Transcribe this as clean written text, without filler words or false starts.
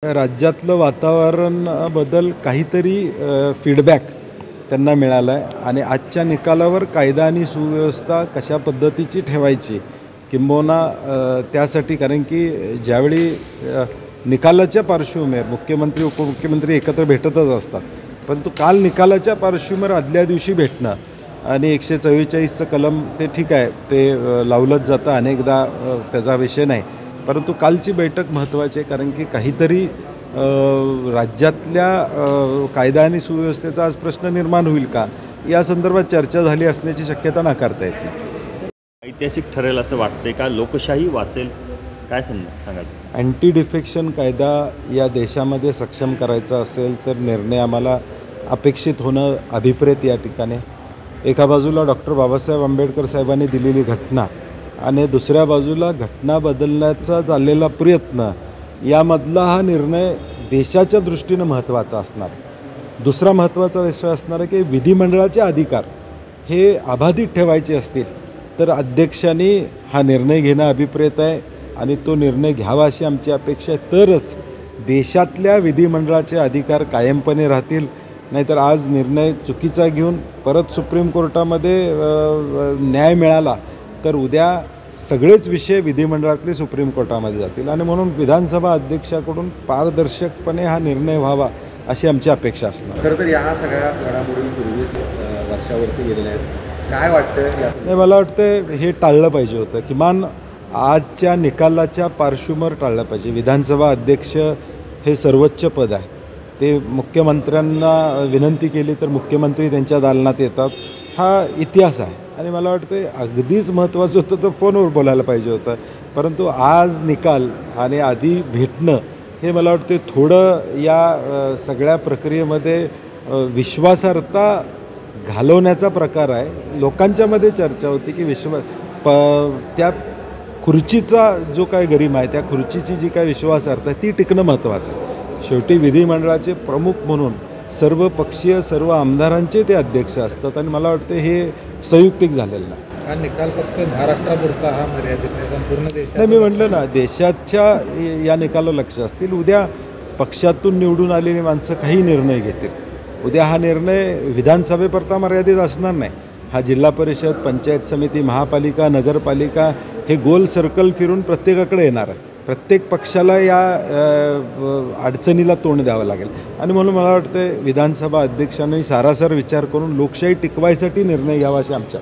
राज्यातलं वातावरणाबद्दल काहीतरी फीडबॅक त्यांना मिळाला आहे आणि आजच्या निकालावर कायदा आणि सुव्यवस्था कशा पद्धतीची ठेवायची किंबहुना त्यासाठी कारण की ज्यावेळी निकालाच्या पार्श्वभूमीवर मुख्यमंत्री उपमुख्यमंत्री एकत्र भेटतच असतात, परंतु काल निकालाच्या पार्श्वभूमीवर आदल्या दिवशी भेटणं आणि 144चं कलम ते ठीक आहे, ते लावलंच जातं अनेकदा, त्याचा विषय नाही. परंतु कालची बैठक महत्त्वाची आहे कारण की काहीतरी राज्यातल्या कायदा आणि सुव्यवस्थेचा आज प्रश्न निर्माण होईल का या संदर्भात चर्चा झाली असण्याची शक्यता नाकारता येत नाही. ऐतिहासिक ठरेल असं वाटते का? लोकशाही वाचेल काय सांगायचं? अँटी डिफेक्शन कायदा या देशामध्ये सक्षम करायचा असेल तर निर्णय आम्हाला अपेक्षित होणं अभिप्रेत या ठिकाणी. एका बाजूला डॉक्टर बाबासाहेब आंबेडकर साहेबांनी दिलेली घटना आणि दुसऱ्या बाजूला घटना बदलण्याचा चाललेला प्रयत्न, यामधला हा निर्णय देशाच्या दृष्टीनं महत्त्वाचा असणार. दुसरा महत्त्वाचा विषय असणार आहे की विधिमंडळाचे अधिकार हे अबाधित ठेवायचे असतील तर अध्यक्षांनी हा निर्णय घेणं अभिप्रेत आहे आणि तो निर्णय घ्यावा अशी आमची अपेक्षा आहे, तरच देशातल्या विधिमंडळाचे अधिकार कायमपणे राहतील. नाहीतर आज निर्णय चुकीचा घेऊन परत सुप्रीम कोर्टामध्ये न्याय मिळाला तर उद्या सगळेच विषय विधिमंडळातले सुप्रीम कोर्टामध्ये जातील आणि म्हणून विधानसभा अध्यक्षाकडून पारदर्शकपणे हा निर्णय व्हावा अशी आमची अपेक्षा असणार. खरं तर या सगळ्या घडामोडींपूर्वीच वर्षावरती गेलेल्या आहेत, काय वाटतं? नाही, मला वाटतं हे टाळलं पाहिजे होतं, किमान आजच्या निकालाच्या पार्श्वभूमीवर टाळलं पाहिजे. विधानसभा अध्यक्ष हे सर्वोच्च पद आहे, ते मुख्यमंत्र्यांना विनंती केली तर मुख्यमंत्री त्यांच्या दालनात येतात, हा इतिहास आहे. आणि मला वाटतं अगदीच महत्त्वाचं होतं तर फोनवर बोलायला पाहिजे होतं, परंतु आज निकाल आणि आधी भेटणं हे मला वाटतं थोडं या सगळ्या प्रक्रियेमध्ये विश्वासार्हता घालवण्याचा प्रकार आहे. लोकांच्यामध्ये चर्चा होती की त्या खुर्चीचा जो काय गरिमा आहे, त्या खुर्चीची जी काय विश्वासार्हता आहे ती टिकणं महत्त्वाचं आहे. शेवटी विधिमंडळाचे प्रमुख म्हणून सर्व पक्षीय सर्व आमदारांचे ते अध्यक्ष असतात आणि मला वाटतं हे संयुक्तिक झालेलं नाही. हा निकाल फक्त महाराष्ट्रापुरता हा मर्यादित नाही, संपूर्ण देशात. नाही, मी म्हटलं ना, देशाच्या या निकालावर लक्ष असतील. उद्या पक्षातून निवडून आलेली माणसं काही निर्णय घेतील. उद्या हा निर्णय विधानसभेपुरता मर्यादित असणार नाही. हा जिल्हा परिषद, पंचायत समिती, महापालिका, नगरपालिका हे गोल सर्कल फिरून प्रत्येकाकडे येणार आहे. प्रत्येक पक्षाला या अडचणीला तोंड द्यावं लागेल आणि म्हणून मला वाटतं विधानसभा अध्यक्षांनी सारासार विचार करून लोकशाही टिकवायसाठी निर्णय घ्यावा अशी आमच्या